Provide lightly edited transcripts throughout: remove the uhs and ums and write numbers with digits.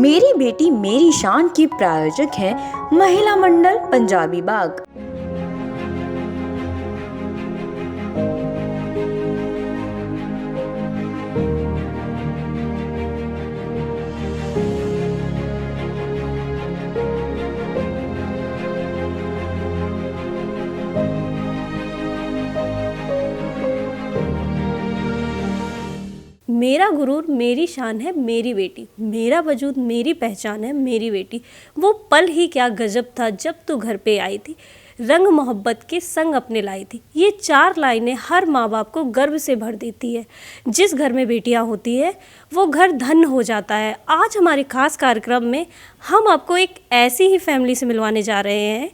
मेरी बेटी मेरी शान की प्रायोजक हैं महिला मंडल पंजाबी बाग। मेरा गुरूर मेरी शान है मेरी बेटी, मेरा वजूद मेरी पहचान है मेरी बेटी। वो पल ही क्या गजब था जब तू घर पे आई थी, रंग मोहब्बत के संग अपने लाई थी। ये 4 लाइनें हर माँ बाप को गर्व से भर देती है। जिस घर में बेटियाँ होती है वो घर धन्य हो जाता है। आज हमारे खास कार्यक्रम में हम आपको एक ऐसी ही फैमिली से मिलवाने जा रहे हैं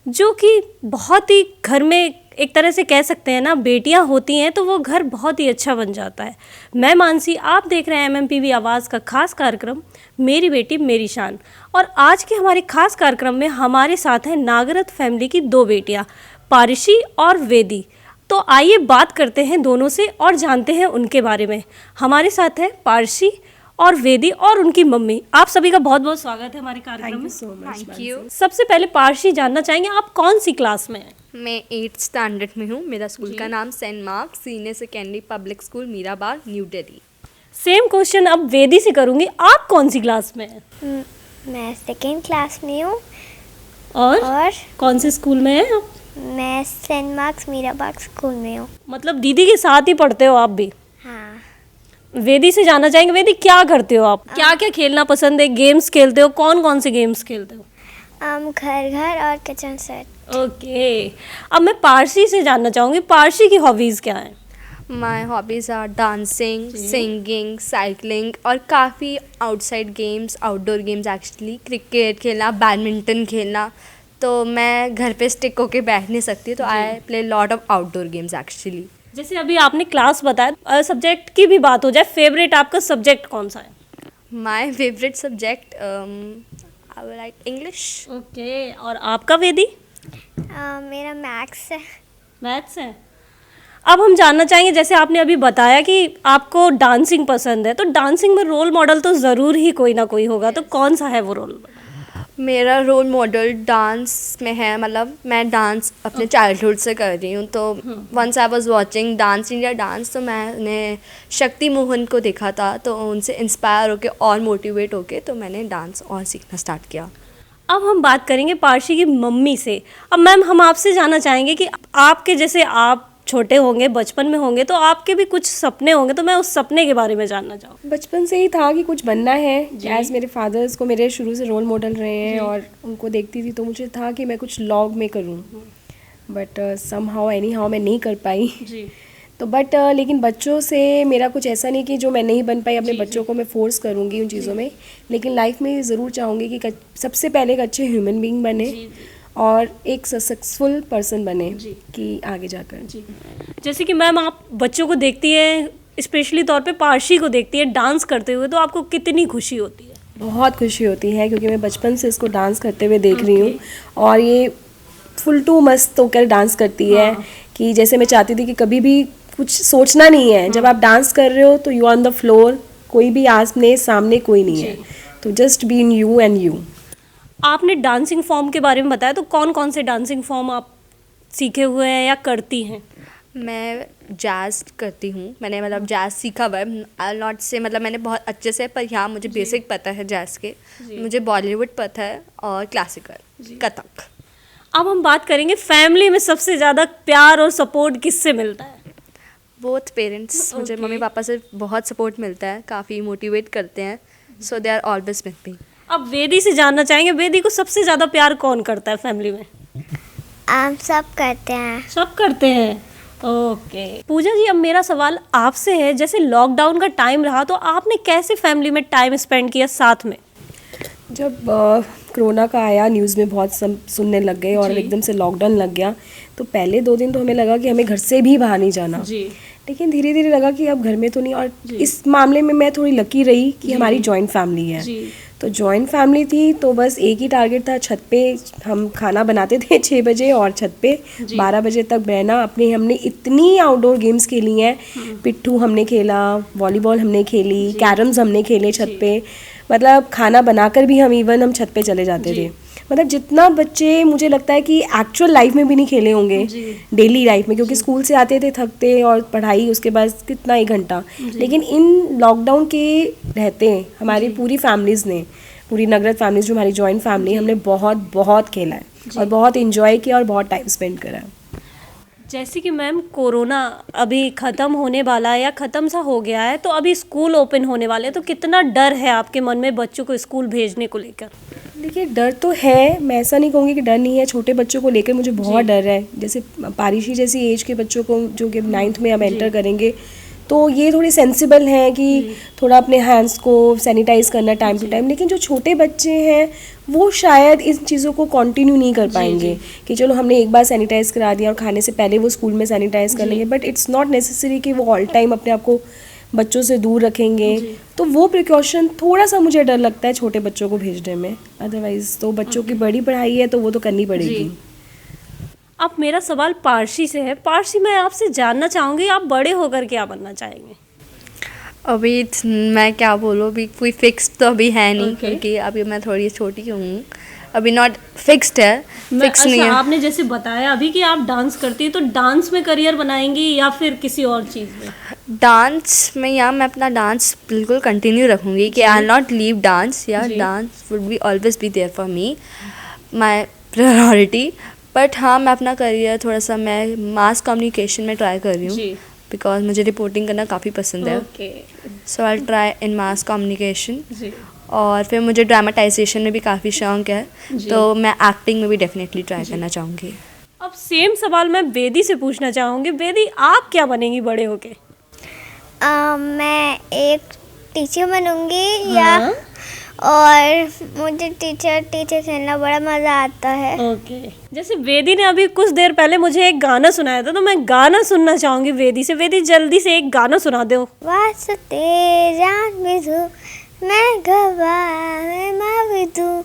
जो कि बहुत ही घर में एक तरह से कह सकते हैं ना, बेटियां होती हैं तो वो घर बहुत ही अच्छा बन जाता है। मैं मानसी, आप देख रहे हैं MMPV आवाज़ का खास कार्यक्रम मेरी बेटी मेरी शान। और आज के हमारे खास कार्यक्रम में हमारे साथ हैं नागरथ फैमिली की 2 बेटियां, पारशी और वेदी। तो आइए बात करते हैं दोनों से और जानते हैं उनके बारे में। हमारे साथ है पारशी और वेदी और उनकी मम्मी। आप सभी का बहुत बहुत स्वागत है हमारे कार्यक्रम में। Thank you. सबसे पहले पारशी जानना चाहेंगे आप कौन सी क्लास में हैं? मैं 8th स्टैंडर्ड में हूँ। मेरा स्कूल का नाम saint Mark senior secondary public school Meerabagh new Delhi. Same question अब वेदी से करूंगी, आप कौन सी क्लास में हैं? मैं 2nd क्लास में हूँ। और कौन से स्कूल में हैं आप? मैं सेंट मार्क्स मीराबाग स्कूल में हूँ। मतलब दीदी के साथ ही पढ़ते हो आप भी? हाँ। वेदी से जानना चाहेंगे, वेदी क्या करते हो आप? क्या क्या खेलना पसंद है? गेम्स खेलते हो? कौन कौन से गेम्स खेलते हो? घर घर और किचन सेट। ओके, अब मैं पारसी से जानना चाहूँगी, पारसी की हॉबीज़ क्या हैं? My hobbies are dancing, singing, cycling और काफ़ी outside games, outdoor games actually. Cricket खेलना, बैडमिंटन खेलना। तो मैं घर पे स्टिक होके बैठ नहीं सकती, तो I play lot of outdoor games actually. जैसे अभी आपने क्लास बताया, सब्जेक्ट की भी बात हो जाए, फेवरेट आपका सब्जेक्ट कौन सा है? My favourite subject I will like English. Okay, और आपका वेदी? मेरा मैथ्स है। मैथ्स है। अब हम जानना चाहेंगे, जैसे आपने अभी बताया कि आपको डांसिंग पसंद है, तो डांसिंग में रोल मॉडल तो ज़रूर ही कोई ना कोई होगा, तो कौन सा है वो रोल मॉडल? मेरा रोल मॉडल डांस में है, मतलब मैं डांस अपने चाइल्डहुड से कर रही हूँ। तो once I was watching dance India dance, तो मैंने शक्ति मोहन को देखा था, तो उनसे इंस्पायर होके और मोटिवेट होके तो मैंने डांस और सीखना स्टार्ट किया। अब हम बात करेंगे पारशी की मम्मी से। अब मैम, हम आपसे जानना चाहेंगे कि आपके जैसे आप छोटे होंगे, बचपन में होंगे, तो आपके भी कुछ सपने होंगे, तो मैं उस सपने के बारे में जानना चाहूँ। बचपन से ही था कि कुछ बनना है। एज मेरे फादर्स को मेरे शुरू से रोल मॉडल रहे हैं और उनको देखती थी, तो मुझे था कि मैं कुछ लॉग में करूँ, बट समहाउ एनी हाउ मैं नहीं कर पाई। तो लेकिन बच्चों से मेरा कुछ ऐसा नहीं कि जो मैं नहीं बन पाई अपने बच्चों को मैं फोर्स करूँगी उन चीज़ों में, लेकिन लाइफ में ज़रूर चाहूँगी कि सबसे पहले एक अच्छे ह्यूमन बीइंग बने और एक सक्सेसफुल पर्सन बने कि आगे जाकर। जैसे कि मैम, आप बच्चों को देखती है, स्पेशली तौर पे पारशी को देखती है डांस करते हुए, तो आपको कितनी खुशी होती है? बहुत खुशी होती है, क्योंकि मैं बचपन से इसको डांस करते हुए देख रही हूँ और ये फुल टू मस्त होकर डांस करती है कि जैसे मैं चाहती थी कि कभी भी कुछ सोचना नहीं है। जब आप डांस कर रहे हो तो यू ऑन द फ्लोर, कोई भी आसने सामने कोई नहीं है, तो just be in you and you. आपने डांसिंग फॉर्म के बारे में बताया, तो कौन कौन से डांसिंग फॉर्म आप सीखे हुए हैं या करती हैं? मैं जैज़ करती हूँ। मैंने मतलब जैज़ सीखा हुआ है, आई नॉट से मतलब मैंने बहुत अच्छे से, पर यहाँ मुझे बेसिक पता है जैज़ के। मुझे बॉलीवुड पता है और क्लासिकल, कथक। अब हम बात करेंगे फैमिली में सबसे ज़्यादा प्यार और सपोर्ट किससे मिलता है? Both parents. मुझे मम्मी पापा से बहुत सपोर्ट मिलता है, काफ़ी मोटिवेट करते हैं, so they are always with me. अब वेदी से जानना चाहेंगे, वेदी को सबसे ज़्यादा प्यार कौन करता है फैमिली में? सब करते हैं। सब करते हैं। ओके पूजा जी, अब मेरा सवाल आपसे है, जैसे लॉकडाउन का टाइम रहा, तो आपने कैसे फैमिली में टाइम स्पेंड किया साथ में? जब कोरोना का आया, न्यूज़ में बहुत सुनने लग गए और एकदम से लॉकडाउन लग गया, तो पहले 2 दिन तो हमें लगा कि हमें घर से भी बाहर नहीं जाना, लेकिन धीरे धीरे लगा कि अब घर में तो नहीं। और इस मामले में मैं थोड़ी लकी रही कि हमारी जॉइंट फैमिली है। तो जॉइंट फैमिली थी, तो बस एक ही टारगेट था, छत पे हम खाना बनाते थे 6 बजे और छत पे 12 बजे तक बहना। हमने इतनी आउटडोर गेम्स खेली हैं, पिट्ठू हमने खेला, वॉलीबॉल हमने खेली, कैरम्स हमने खेले छत पे। मतलब खाना बनाकर भी हम छत पे चले जाते थे। मतलब जितना बच्चे मुझे लगता है कि एक्चुअल लाइफ में भी नहीं खेले होंगे डेली लाइफ में, क्योंकि स्कूल से आते थे थकते और पढ़ाई उसके बाद कितना 1 घंटा, लेकिन इन लॉकडाउन के रहते हमारी पूरी फैमिलीज़ ने, पूरी नगरत फैमिलीज जो हमारी जॉइंट फैमिली, हमने बहुत बहुत खेला है और बहुत इन्जॉय किया और बहुत टाइम स्पेंड करा है। जैसे कि मैम कोरोना अभी ख़त्म होने वाला है या ख़त्म सा हो गया है, तो अभी स्कूल ओपन होने वाले हैं, तो कितना डर है आपके मन में बच्चों को स्कूल भेजने को लेकर? देखिए डर तो है, मैं ऐसा नहीं कहूँगी कि डर नहीं है। छोटे बच्चों को लेकर मुझे बहुत डर है। जैसे पारिशी जैसी एज के बच्चों को जो कि 9th में अब एंटर करेंगे, तो ये थोड़ी सेंसिबल हैं कि थोड़ा अपने हैंड्स को सैनिटाइज करना टाइम टू टाइम, लेकिन जो छोटे बच्चे हैं वो शायद इन चीज़ों को कंटिन्यू नहीं कर पाएंगे कि चलो हमने एक बार सैनिटाइज करा दिया और खाने से पहले वो स्कूल में सैनिटाइज कर लेंगे, बट इट्स नॉट नेसेसरी कि वो ऑल टाइम अपने आप को बच्चों से दूर रखेंगे। तो वो प्रिकॉशन थोड़ा सा मुझे डर लगता है छोटे बच्चों को भेजने में। अदरवाइज तो बच्चों की बड़ी पढ़ाई है तो वो तो करनी पड़ेगी। अब मेरा सवाल पारसी से है। पारसी, मैं आपसे जानना चाहूँगी आप बड़े होकर क्या बनना चाहेंगे? अभी मैं क्या बोलूँ, अभी कोई फिक्स तो अभी है नहीं, क्योंकि अभी मैं थोड़ी छोटी हूँ, अभी नॉट फिक्स्ड है, फिक्स नहीं है। आपने जैसे बताया अभी कि आप डांस करती है, तो डांस में करियर बनाएंगी या फिर किसी और चीज़ में? डांस में या मैं अपना डांस बिल्कुल कंटिन्यू रखूँगी कि आई नॉट लीव डांस, या dance would be always be there for me, my priority. But हाँ, मैं अपना करियर थोड़ा सा मैं मास कम्युनिकेशन में ट्राई कर रही हूँ, बिकॉज मुझे रिपोर्टिंग करना काफ़ी पसंद है। So I try in mass communication. और फिर मुझे ड्रामाटाइजेशन में भी काफ़ी शौक है, तो मैं एक्टिंग में भी डेफिनेटली ट्राई करना चाहूँगी। अब सेम सवाल मैं वेदी से पूछना चाहूँगी। वेदी, आप क्या बनेंगी बड़े होके? मैं एक टीचर बनूंगी या और मुझे टीचर खेलना बड़ा मज़ा आता है। जैसे वेदी ने अभी कुछ देर पहले मुझे एक गाना सुनाया था, तो मैं गाना सुनना चाहूँगी वेदी से। वेदी, जल्दी से एक गाना सुना दो। वास्ते जान मिलूं मैं गवाह मैं दूँ,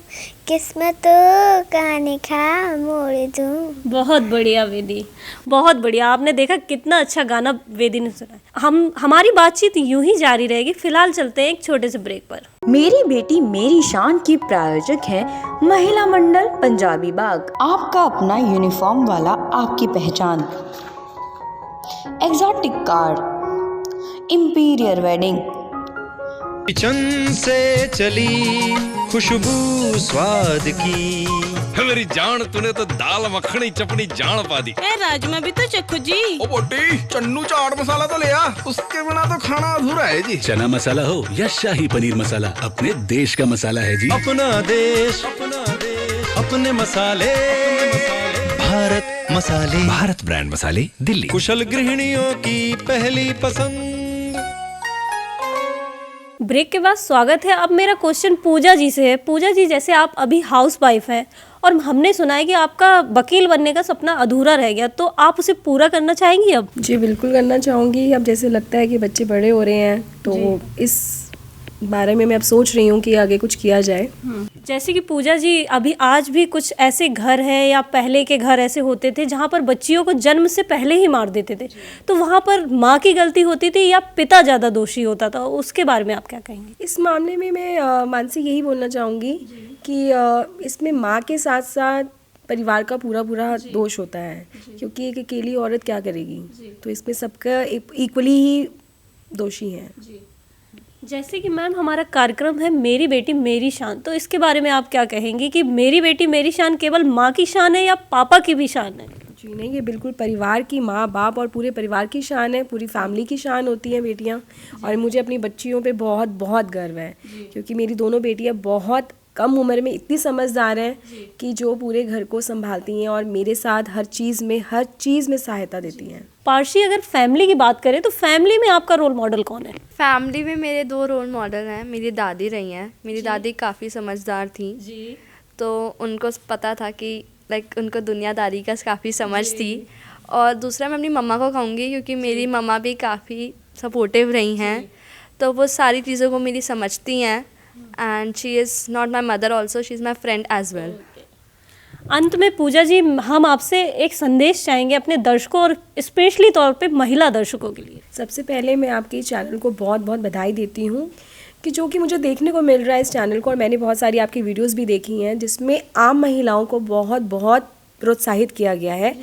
किस्मतों का निखा मोड़ दूँ। बहुत बढ़िया वेदी, बहुत बढ़िया। आपने देखा कितना अच्छा गाना वेदी ने सुना। हमारी बातचीत यूं ही जारी रहेगी। फिलहाल चलते हैं एक छोटे से ब्रेक पर। मेरी बेटी मेरी शान की प्रायोजक है महिला मंडल पंजाबी बाग। आपका अपना यूनिफॉर्म वाला आपकी पहचान। Exotic car, imperial wedding. Kitchen से चली खुशबू स्वाद की, मेरी जान तूने तो दाल मखनी चपनी जान पा दी। राजमा भी तो चखो जी। ओ बोटी, चन्नू चाट मसाला तो ले आ, उसके बिना तो खाना अधूरा है जी। चना मसाला हो या शाही पनीर मसाला, अपने देश का मसाला है जी। अपना देश अपने मसाले, भारत मसाले, भारत ब्रांड मसाले, दिल्ली। कुशल गृहिणियों की पहली पसंद। ब्रेक के बाद स्वागत है। अब मेरा क्वेश्चन पूजा जी से है। पूजा जी, जैसे आप अभी हाउस वाइफ हैं और हमने सुना है कि आपका वकील बनने का सपना अधूरा रह गया, तो आप उसे पूरा करना चाहेंगी अब? जी बिल्कुल करना चाहूँगी। अब जैसे लगता है कि बच्चे बड़े हो रहे हैं, तो इस बारे में मैं अब सोच रही हूँ कि आगे कुछ किया जाए। जैसे कि पूजा जी, अभी आज भी कुछ ऐसे घर हैं या पहले के घर ऐसे होते थे जहाँ पर बच्चियों को जन्म से पहले ही मार देते थे, तो वहाँ पर माँ की गलती होती थी या पिता ज़्यादा दोषी होता था? उसके बारे में आप क्या कहेंगे? इस मामले में मैं मानसी यही बोलना चाहूँगी कि इसमें माँ के साथ साथ परिवार का पूरा दोष होता है, क्योंकि एक अकेली औरत क्या करेगी, तो इसमें सबका इक्वली ही दोषी हैं। जैसे कि मैम हमारा कार्यक्रम है मेरी बेटी मेरी शान, तो इसके बारे में आप क्या कहेंगी कि मेरी बेटी मेरी शान केवल माँ की शान है या पापा की भी शान है? जी नहीं, ये बिल्कुल परिवार की, माँ बाप और पूरे परिवार की शान है, पूरी फैमिली की शान होती हैं बेटियाँ। और मुझे अपनी बच्चियों पे बहुत गर्व है, क्योंकि मेरी दोनों बेटियाँ बहुत कम उम्र में इतनी समझदार हैं कि जो पूरे घर को संभालती हैं और मेरे साथ हर चीज़ में सहायता देती हैं। पारसी, अगर फैमिली की बात करें तो फैमिली में आपका रोल मॉडल कौन है? फैमिली में मेरे 2 रोल मॉडल हैं। मेरी दादी रही हैं। मेरी दादी काफ़ी समझदार थी, तो उनको पता था कि उनको दुनियादारी का काफ़ी समझ थी। और दूसरा मैं अपनी मम्मा को कहूँगी, क्योंकि मेरी मम्मा भी काफ़ी सपोर्टिव रही हैं, तो वो सारी चीज़ों को मेरी समझती हैं। And she is not my mother also, she is my friend as well. अंत में पूजा जी, हम आपसे एक संदेश चाहेंगे अपने दर्शकों और स्पेशली तौर पे महिला दर्शकों के लिए। सबसे पहले मैं आपके चैनल को बहुत बधाई देती हूँ, कि जो कि मुझे देखने को मिल रहा है इस चैनल को, और मैंने बहुत सारी आपकी वीडियोस भी देखी हैं जिसमें आम महिलाओं को बहुत बहुत प्रोत्साहित किया गया है,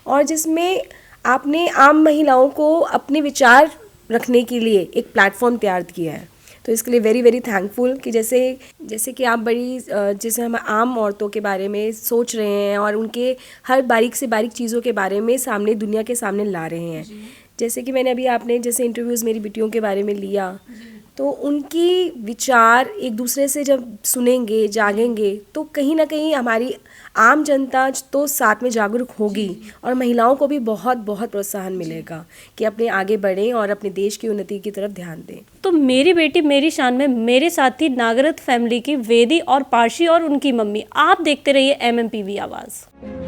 और जिसमें आपने आम महिलाओं को अपने विचार रखने के लिए एक प्लेटफॉर्म तैयार किया है। तो इसके लिए वेरी वेरी थैंकफुल कि जैसे कि आप बड़ी जैसे हम आम औरतों के बारे में सोच रहे हैं और उनके हर बारीक से बारीक चीज़ों के बारे में सामने दुनिया के सामने ला रहे हैं। जैसे कि मैंने अभी आपने जैसे इंटरव्यूज़ मेरी बेटियों के बारे में लिया, तो उनकी विचार एक दूसरे से जब सुनेंगे जागेंगे तो कहीं ना कहीं हमारी आम जनता तो साथ में जागरूक होगी, और महिलाओं को भी बहुत बहुत प्रोत्साहन मिलेगा कि अपने आगे बढ़ें और अपने देश की उन्नति की तरफ ध्यान दें। तो मेरी बेटी मेरी शान में मेरे साथी नागरथ फैमिली की वेदी और पारसी और उनकी मम्मी, आप देखते रहिए MMPV आवाज़।